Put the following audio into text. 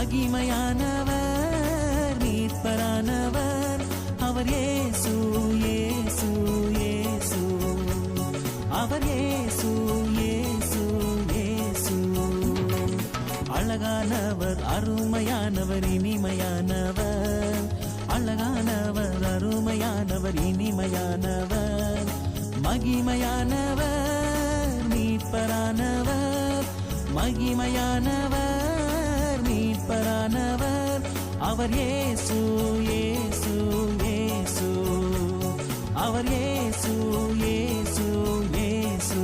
மகிமையானவர் மீட்பரானவர் அவர் இயேசு இயேசு இயேசு அவர் இயேசு இயேசு இயேசு அழகானவர் அருமையானவர் இனிமையானவர் அழகானவர் அருமையானவர் இனிமையானவர் மகிமையானவர் மீட்பரானவர் மகிமையானவர் மீட்பரானவர் அவர் இயேசு இயேசு இயேசு அவர் இயேசு இயேசு இயேசு